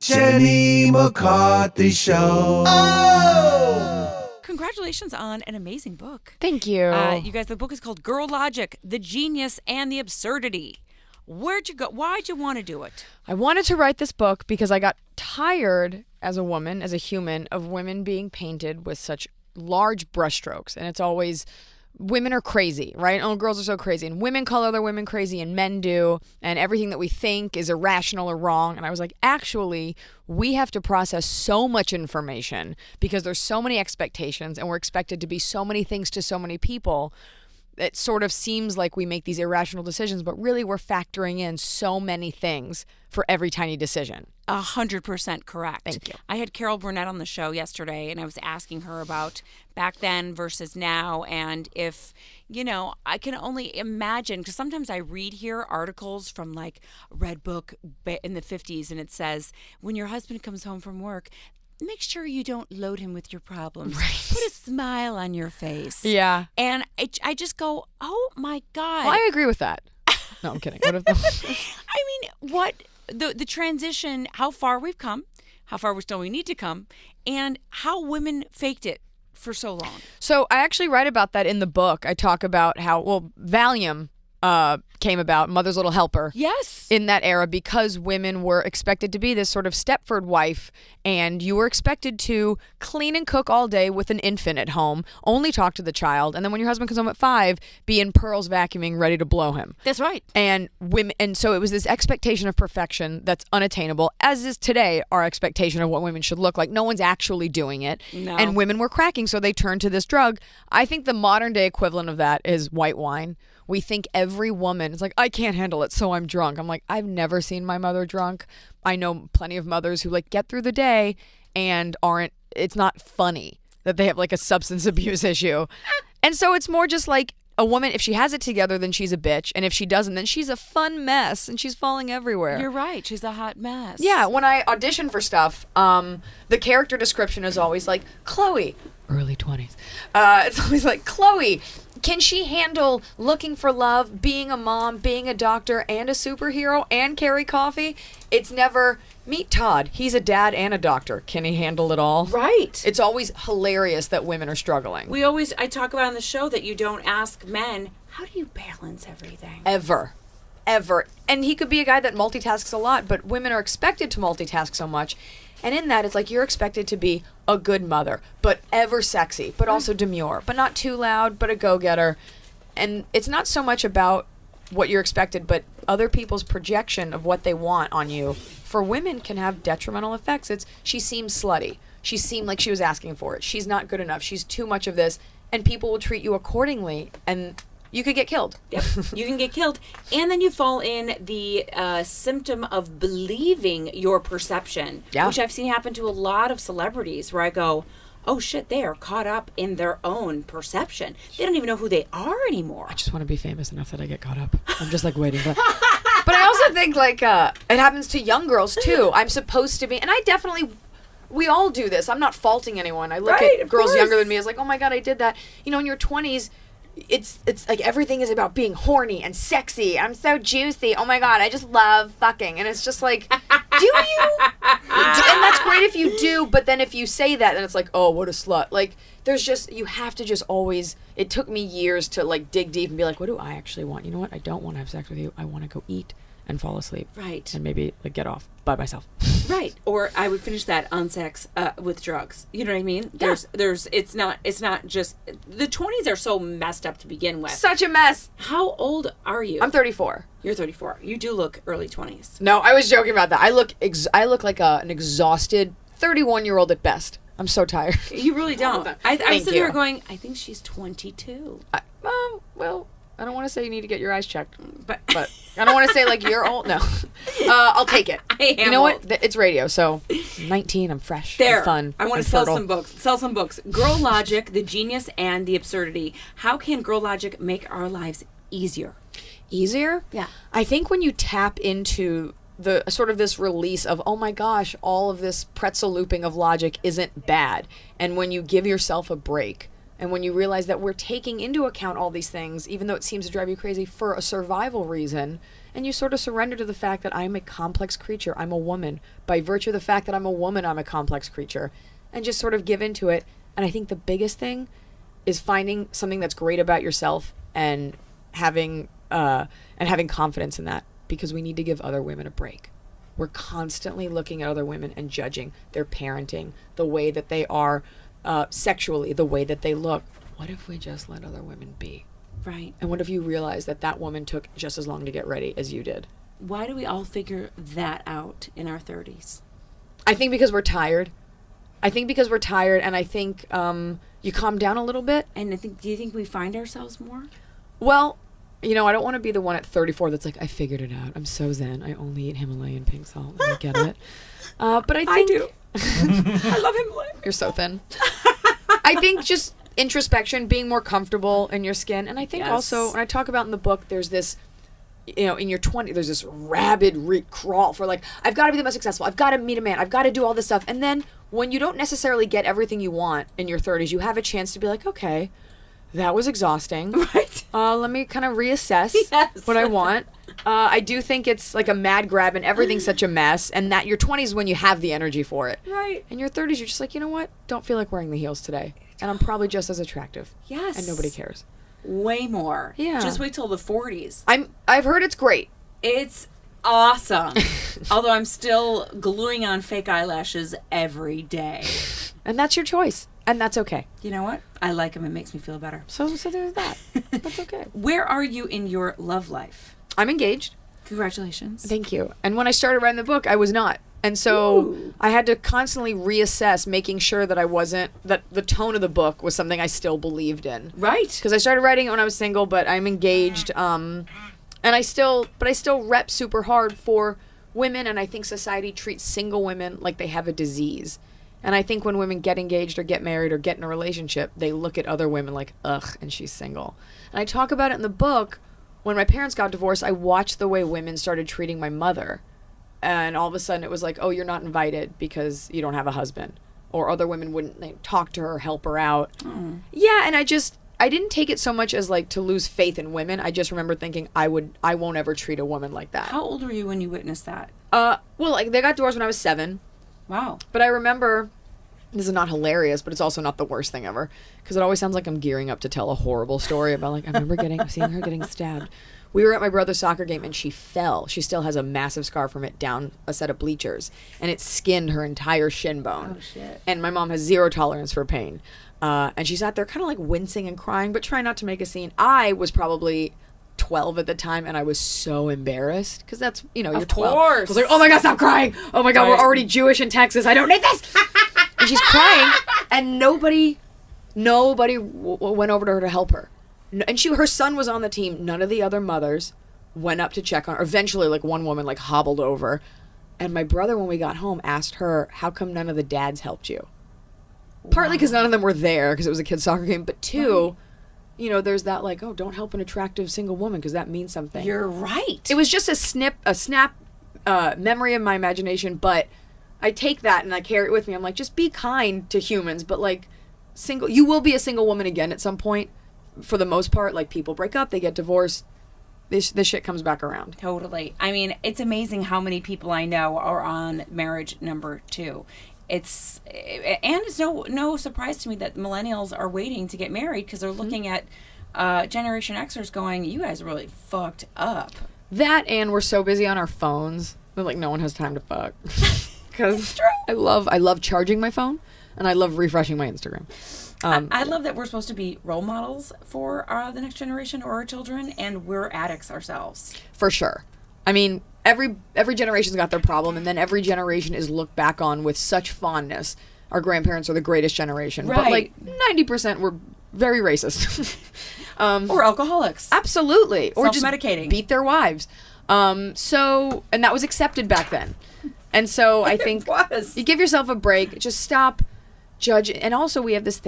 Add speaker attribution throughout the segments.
Speaker 1: Jenny McCarthy Show. Oh!
Speaker 2: Congratulations on an amazing book.
Speaker 3: Thank you.
Speaker 2: You guys, the book is called Girl Logic, The Genius and the Absurdity. Where'd you go? Why'd you want to do it?
Speaker 3: I wanted to write this book because I got tired as a woman, as a human, of women being painted with such large brushstrokes. And it's always, women are crazy, right? Oh, girls are so crazy. And women call other women crazy, and men do. And everything that we think is irrational or wrong. And I was like, actually, we have to process so much information because there's so many expectations and we're expected to be so many things to so many people. It sort of seems like we make these irrational decisions, but really we're factoring in so many things for every tiny decision.
Speaker 2: 100% correct.
Speaker 3: Thank you.
Speaker 2: I had Carol Burnett on the show yesterday, and I was asking her about back then versus now, and if, I can only imagine, because sometimes I read here articles from like a Red Book in the 50s, and it says, when your husband comes home from work, make sure you don't load him with your problems.
Speaker 3: Right.
Speaker 2: Put a smile on your face.
Speaker 3: Yeah.
Speaker 2: And I just go, oh my God.
Speaker 3: Well, I agree with that. No, I'm kidding. What if
Speaker 2: what the transition, how far we've come, how far we still need to come, and how women faked it for so long.
Speaker 3: So I actually write about that in the book. I talk about how, Valium came about, Mother's Little Helper.
Speaker 2: Yes.
Speaker 3: In that era, because women were expected to be this sort of Stepford wife, and you were expected to clean and cook all day with an infant at home, only talk to the child, and then when your husband comes home at 5, be in pearls vacuuming, ready to blow him.
Speaker 2: That's right.
Speaker 3: And so it was this expectation of perfection that's unattainable, as is today our expectation of what women should look like. No one's actually doing it.
Speaker 2: No.
Speaker 3: And women were cracking, so they turned to this drug. I think the modern day equivalent of that is white wine. We think every woman is like, I can't handle it, so I'm drunk. I'm like, I've never seen my mother drunk. I know plenty of mothers who get through the day and it's not funny that they have a substance abuse issue. And so it's more just like a woman, if she has it together, then she's a bitch. And if she doesn't, then she's a fun mess and she's falling everywhere.
Speaker 2: You're right. She's a hot mess.
Speaker 3: Yeah. When I audition for stuff, the character description is always like, Chloe, early 20s. It's always like, Chloe, can she handle looking for love, being a mom, being a doctor, and a superhero, and carry coffee? It's never, meet Todd. He's a dad and a doctor. Can he handle it all?
Speaker 2: Right.
Speaker 3: It's always hilarious that women are struggling.
Speaker 2: I talk about on the show that you don't ask men, how do you balance everything?
Speaker 3: Ever. And he could be a guy that multitasks a lot, but women are expected to multitask so much. And in that, it's like you're expected to be a good mother, but ever sexy, but also demure, but not too loud, but a go-getter. And it's not so much about what you're expected, but other people's projection of what they want on you. For women can have detrimental effects. She seems slutty. She seemed like she was asking for it. She's not good enough. She's too much of this. And people will treat you accordingly, and you could get killed.
Speaker 2: Yep, you can get killed. And then you fall in the symptom of believing your perception, which I've seen happen to a lot of celebrities where I go, oh shit, they are caught up in their own perception. They don't even know who they are anymore.
Speaker 3: I just want to be famous enough that I get caught up. I'm just waiting. But I also think it happens to young girls too. I'm supposed to be, and we all do this. I'm not faulting anyone. I look at girls younger than me as oh my God, I did that. In your 20s, it's like everything is about being horny and sexy. I'm so juicy. Oh my God, I just love fucking. And it's just like, do you? And that's great if you do, but then if you say that, then it's like, oh, what a slut. You have to just always, it took me years to dig deep and be like, what do I actually want? You know what? I don't want to have sex with you. I want to go eat and fall asleep.
Speaker 2: Right.
Speaker 3: And maybe get off by myself.
Speaker 2: Right. Or I would finish that on sex with drugs. You know what I mean?
Speaker 3: Yeah.
Speaker 2: It's not just, the 20s are so messed up to begin with.
Speaker 3: Such a mess.
Speaker 2: How old are you?
Speaker 3: I'm 34.
Speaker 2: You're 34. You do look early 20s.
Speaker 3: No, I was joking about that. I look like an exhausted 31-year-old at best. I'm so tired.
Speaker 2: You really don't. I was sitting
Speaker 3: you.
Speaker 2: there going, I think she's 22.
Speaker 3: Well, I don't want to say you need to get your eyes checked, but I don't want to say you're old. No, I'll take it.
Speaker 2: I am
Speaker 3: You know
Speaker 2: old.
Speaker 3: what? It's radio, so 19. I'm fresh.
Speaker 2: There.
Speaker 3: I'm fun.
Speaker 2: I want to sell some books. Girl Logic, The Genius and the Absurdity. How can Girl Logic make our lives easier?
Speaker 3: Easier?
Speaker 2: Yeah.
Speaker 3: I think when you tap into the sort of this release of, oh my gosh, all of this pretzel looping of logic isn't bad, and when you give yourself a break. And when you realize that we're taking into account all these things, even though it seems to drive you crazy, for a survival reason, and you sort of surrender to the fact that I'm a complex creature. I'm a woman. By virtue of the fact that I'm a woman, I'm a complex creature, and just sort of give into it. And I think the biggest thing is finding something that's great about yourself and having confidence in that, because we need to give other women a break. We're constantly looking at other women and judging their parenting, the way that they are sexually, the way that they look. What if we just let other women be?
Speaker 2: Right.
Speaker 3: And what if you realize that that woman took just as long to get ready as you did?
Speaker 2: Why do we all figure that out in our 30s?
Speaker 3: I think because we're tired. And I think you calm down a little bit.
Speaker 2: And do you think we find ourselves more?
Speaker 3: Well, I don't want to be the one at 34 that's like, I figured it out. I'm so zen. I only eat Himalayan pink salt. I get it. But I think...
Speaker 2: I do. I love Himalayan.
Speaker 3: You're so thin. I think just introspection, being more comfortable in your skin. And I think also, when I talk about in the book, there's this, in your 20s, there's this rabid crawl for like, I've got to be the most successful. I've got to meet a man. I've got to do all this stuff. And then when you don't necessarily get everything you want in your 30s, you have a chance to be like, okay, that was exhausting.
Speaker 2: Right.
Speaker 3: Let me kind of reassess what I want. I do think it's like a mad grab and everything's such a mess, and that your 20s when you have the energy for it.
Speaker 2: Right.
Speaker 3: And your 30s, you're just like, you know what? Don't feel like wearing the heels today. And I'm probably just as attractive.
Speaker 2: Yes.
Speaker 3: And nobody cares.
Speaker 2: Way more.
Speaker 3: Yeah.
Speaker 2: Just wait till the 40s.
Speaker 3: I've heard it's great.
Speaker 2: It's awesome. Although I'm still gluing on fake eyelashes every day.
Speaker 3: And that's your choice. And that's okay.
Speaker 2: You know what? I like them. It makes me feel better.
Speaker 3: So there's that. That's okay.
Speaker 2: Where are you in your love life?
Speaker 3: I'm engaged.
Speaker 2: Congratulations.
Speaker 3: Thank you. And when I started writing the book, I was not. And so I had to constantly reassess, making sure that that the tone of the book was something I still believed in.
Speaker 2: Right.
Speaker 3: Because I started writing it when I was single, but I'm engaged. And I still rep super hard for women, and I think society treats single women like they have a disease. And I think when women get engaged or get married or get in a relationship, they look at other women like, ugh, and she's single. And I talk about it in the book. When my parents got divorced, I watched the way women started treating my mother. And all of a sudden it was like, oh, you're not invited because you don't have a husband. Or other women wouldn't talk to her, help her out. Mm. Yeah, and I didn't take it so much as like to lose faith in women. I just remember thinking I won't ever treat a woman like that.
Speaker 2: How old were you when you witnessed that?
Speaker 3: Well, like they got divorced when I was 7.
Speaker 2: Wow.
Speaker 3: But I remember, this is not hilarious, but it's also not the worst thing ever, because it always sounds like I'm gearing up to tell a horrible story about like, I remember seeing her getting stabbed. We were at my brother's soccer game and she fell. She still has a massive scar from it down a set of bleachers, and it skinned her entire shin bone.
Speaker 2: Oh, shit.
Speaker 3: And my mom has zero tolerance for pain. And she sat there kind of like wincing and crying, but trying not to make a scene. I was probably 12 at the time, and I was so embarrassed because that's, you're 12. I was like, oh my God, stop crying. Oh my God, we're already Jewish in Texas. I don't need this. And she's crying, and nobody went over to her to help her. And her son was on the team. None of the other mothers went up to check on her. Eventually, like one woman like hobbled over, and my brother, when we got home, asked her, how come none of the dads helped you? Wow. Partly because none of them were there because it was a kid's soccer game, but two, there's that like, oh, don't help an attractive single woman because that means something.
Speaker 2: You're right.
Speaker 3: It was just a snap memory of my imagination, but I take that and I carry it with me. I'm like, just be kind to humans, but like you will be a single woman again at some point. For the most part, like people break up, they get divorced. This shit comes back around.
Speaker 2: Totally. I mean, it's amazing how many people I know are on marriage number 2. It's no surprise to me that millennials are waiting to get married because they're looking at Generation Xers going, you guys are really fucked up.
Speaker 3: That, and we're so busy on our phones that like no one has time to fuck. Because I love charging my phone, and I love refreshing my Instagram.
Speaker 2: I love that we're supposed to be role models for the next generation or our children, and we're addicts ourselves.
Speaker 3: For sure. I mean, every generation's got their problem, and then every generation is looked back on with such fondness. Our grandparents are the greatest generation.
Speaker 2: Right.
Speaker 3: But like 90% were very racist.
Speaker 2: Or alcoholics.
Speaker 3: Absolutely. Or just
Speaker 2: self-medicating.
Speaker 3: Beat their wives. And that was accepted back then. And so I think you give yourself a break. Just stop. Judge. And also we have this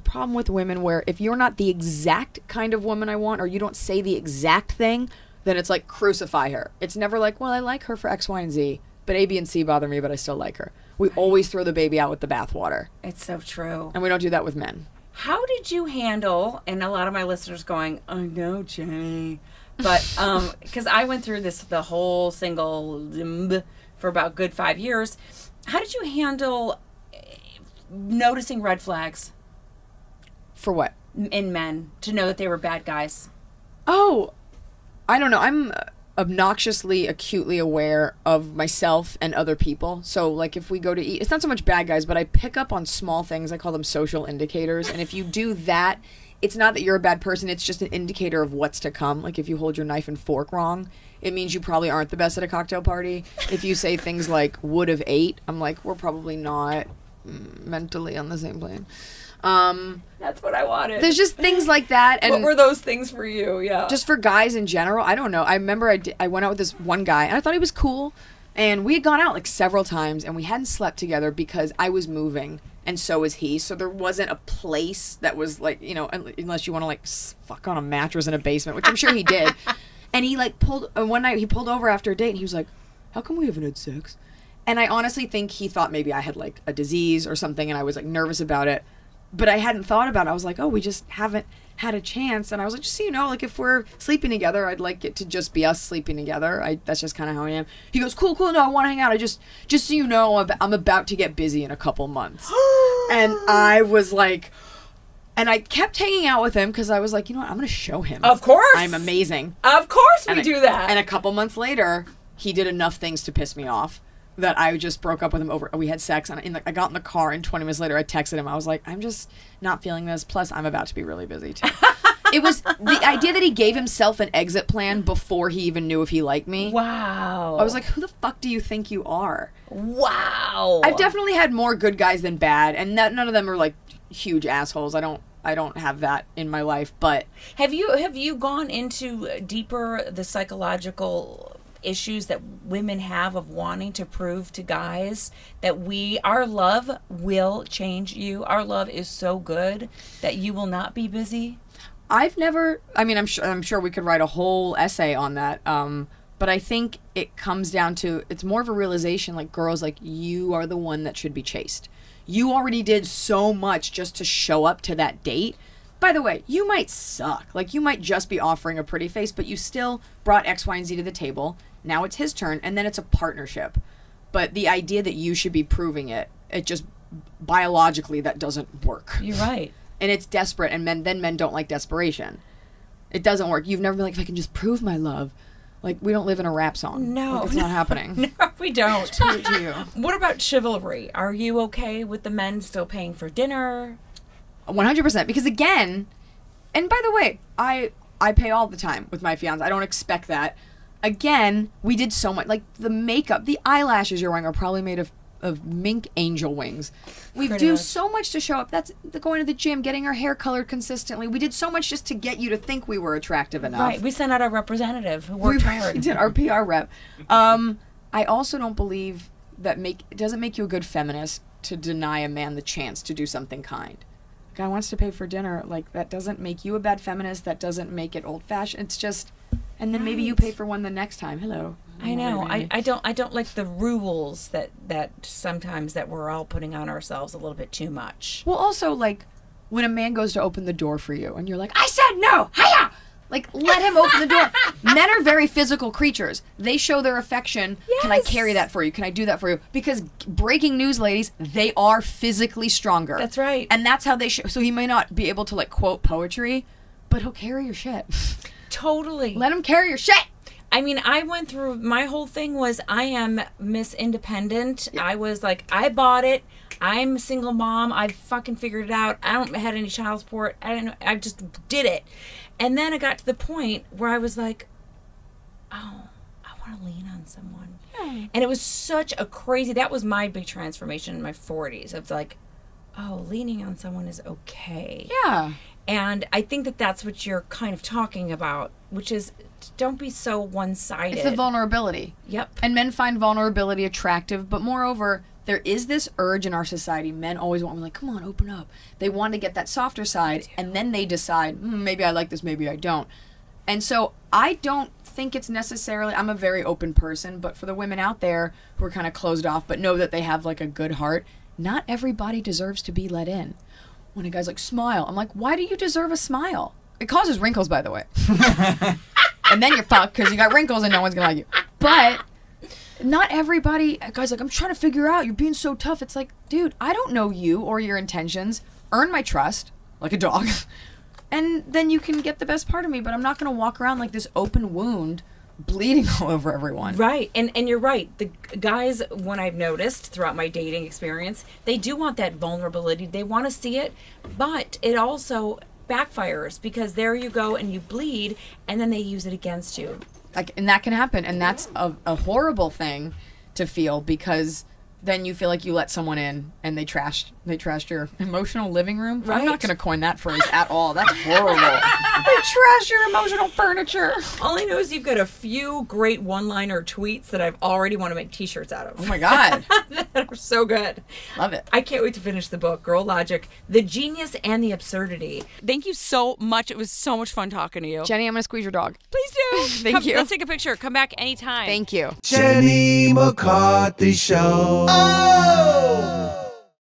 Speaker 3: problem with women where if you're not the exact kind of woman I want, or you don't say the exact thing, then it's like crucify her. It's never like, well, I like her for X, Y, and Z, but A, B, and C bother me, but I still like her. We always throw the baby out with the bathwater.
Speaker 2: It's so true.
Speaker 3: And we don't do that with men.
Speaker 2: How did you handle, and a lot of my listeners going, I know, Jenny, But because I went through the whole single for about good 5 years. How did you handle noticing red flags?
Speaker 3: For what?
Speaker 2: In men, to know that they were bad guys.
Speaker 3: Oh, I don't know. I'm obnoxiously, acutely aware of myself and other people. So, like, if we go to eat, it's not so much bad guys, but I pick up on small things. I call them social indicators. And if you do that, it's not that you're a bad person. It's just an indicator of what's to come. Like, if you hold your knife and fork wrong, it means you probably aren't the best at a cocktail party. If you say things like, would have ate, I'm like, we're probably not mentally on the same plane.
Speaker 2: That's what I wanted.
Speaker 3: There's just things like that. And
Speaker 2: what were those things for you? Yeah.
Speaker 3: just for guys in general, I don't know. I remember I went out with this one guy, and I thought he was cool. And we had gone out like several times, and we hadn't slept together because I was moving, and so was he. So there wasn't a place that was like, you know, unless you want to like fuck on a mattress in a basement, which I'm sure he did. And he like one night he pulled over after a date, and he was like, "How come we haven't had sex?" And I honestly think he thought maybe I had like a disease or something, and I was like nervous about it. But I hadn't thought about it. I was like, oh, we just haven't had a chance. And I was like, just so you know, like, if we're sleeping together, I'd like it to just be us sleeping together. That's just kind of how I am. He goes, cool, no, I want to hang out. Just so you know, I'm about to get busy in a couple months. And I was like, and I kept hanging out with him because I was like, you know what, I'm going to show him.
Speaker 2: Of course.
Speaker 3: I'm amazing.
Speaker 2: Of course we do that.
Speaker 3: And a couple months later, he did enough things to piss me off that I just broke up with him over. We had sex, and I got in the car, and 20 minutes later, I texted him. I was like, I'm just not feeling this. Plus, I'm about to be really busy, too. It was the idea that he gave himself an exit plan before he even knew if he liked me.
Speaker 2: Wow.
Speaker 3: I was like, who the fuck do you think you are?
Speaker 2: Wow.
Speaker 3: I've definitely had more good guys than bad, and none of them are, like, huge assholes. I don't have that in my life, but...
Speaker 2: Have you gone into deeper the psychological issues that women have of wanting to prove to guys that our love will change you? Our love is so good that you will not be busy?
Speaker 3: I've never, I mean, I'm sure we could write a whole essay on that. But I think it comes down to, it's more of a realization, like, girls, like, you are the one that should be chased. You already did so much just to show up to that date. By the way, you might suck. Like, you might just be offering a pretty face, but you still brought X, Y, and Z to the table. Now it's his turn, and then it's a partnership. But the idea that you should be proving it just biologically, that doesn't work.
Speaker 2: You're right. And
Speaker 3: it's desperate, and men don't like desperation. It doesn't work. You've never been like, if I can just prove my love. Like, we don't live in a rap song.
Speaker 2: No.
Speaker 3: Like, it's not happening.
Speaker 2: No, we don't.
Speaker 3: Prove it to you.
Speaker 2: What about chivalry? Are you okay with the men still paying for dinner?
Speaker 3: 100%. Because again, and by the way, I pay all the time with my fiance. I don't expect that. Again, we did so much. Like, the makeup, the eyelashes you're wearing are probably made of mink angel wings. We do so much to show up. That's going to the gym, getting our hair colored consistently. We did so much just to get you to think we were attractive enough.
Speaker 2: Right. We sent out our representative who worked hard. We
Speaker 3: did, our PR rep. I also don't believe that it doesn't make you a good feminist to deny a man the chance to do something kind. A guy wants to pay for dinner. Like, that doesn't make you a bad feminist. That doesn't make it old-fashioned. It's just... And then maybe you pay for one the next time. Hello.
Speaker 2: I know. I don't like the rules that sometimes that we're all putting on ourselves a little bit too much.
Speaker 3: Well, also, like, when a man goes to open the door for you and you're like, I said no! Hiya! Like, let him open the door. Men are very physical creatures. They show their affection. Yes. Can I carry that for you? Can I do that for you? Because breaking news, ladies, they are physically stronger.
Speaker 2: That's right.
Speaker 3: And that's how they show. So he may not be able to, like, quote poetry, but he'll carry your shit.
Speaker 2: Totally.
Speaker 3: Let him carry your shit.
Speaker 2: I mean, I went through, my whole thing was I am Miss Independent. Yep. I was like, I bought it. I'm a single mom. I fucking figured it out. I don't had any child support. I just did it. And then I got to the point where I was like, oh, I want to lean on someone. Yeah. And it was such a crazy, that was my big transformation in my 40s. Of like, oh, leaning on someone is okay.
Speaker 3: Yeah.
Speaker 2: And I think that that's what you're kind of talking about, which is don't be so one-sided.
Speaker 3: It's the vulnerability.
Speaker 2: Yep.
Speaker 3: And men find vulnerability attractive, but moreover, there is this urge in our society. Men always want, like, come on, open up. They want to get that softer side, and then they decide, maybe I like this, maybe I don't. And so I don't think it's necessarily, I'm a very open person, but for the women out there who are kind of closed off, but know that they have, like, a good heart, not everybody deserves to be let in. When a guy's like, smile, I'm like, why do you deserve a smile? It causes wrinkles, by the way. And then you're fucked because you got wrinkles and no one's going to like you. But not everybody, guys, like, I'm trying to figure out, you're being so tough. It's like, dude, I don't know you or your intentions. Earn my trust, like a dog. And then you can get the best part of me, but I'm not going to walk around like this open wound bleeding all over everyone.
Speaker 2: Right. And you're right. The guys, when I've noticed throughout my dating experience, they do want that vulnerability. They want to see it, but it also backfires because there you go and you bleed and then they use it against you.
Speaker 3: Like, and that can happen, and that's a horrible thing to feel because then you feel like you let someone in and they trashed your emotional living room. Right. I'm not going to coin that phrase at all. That's horrible. They trash your emotional furniture.
Speaker 2: All I know is you've got a few great one-liner tweets that I've already want to make t-shirts out of.
Speaker 3: Oh my God.
Speaker 2: That are so good.
Speaker 3: Love it.
Speaker 2: I can't wait to finish the book, Girl Logic, The Genius and the Absurdity. Thank you so much. It was so much fun talking to you.
Speaker 3: Jenny, I'm going to squeeze your dog.
Speaker 2: Please do.
Speaker 3: Thank you.
Speaker 2: Let's take a picture. Come back anytime.
Speaker 3: Thank you.
Speaker 1: Jenny McCarthy Show. Oh!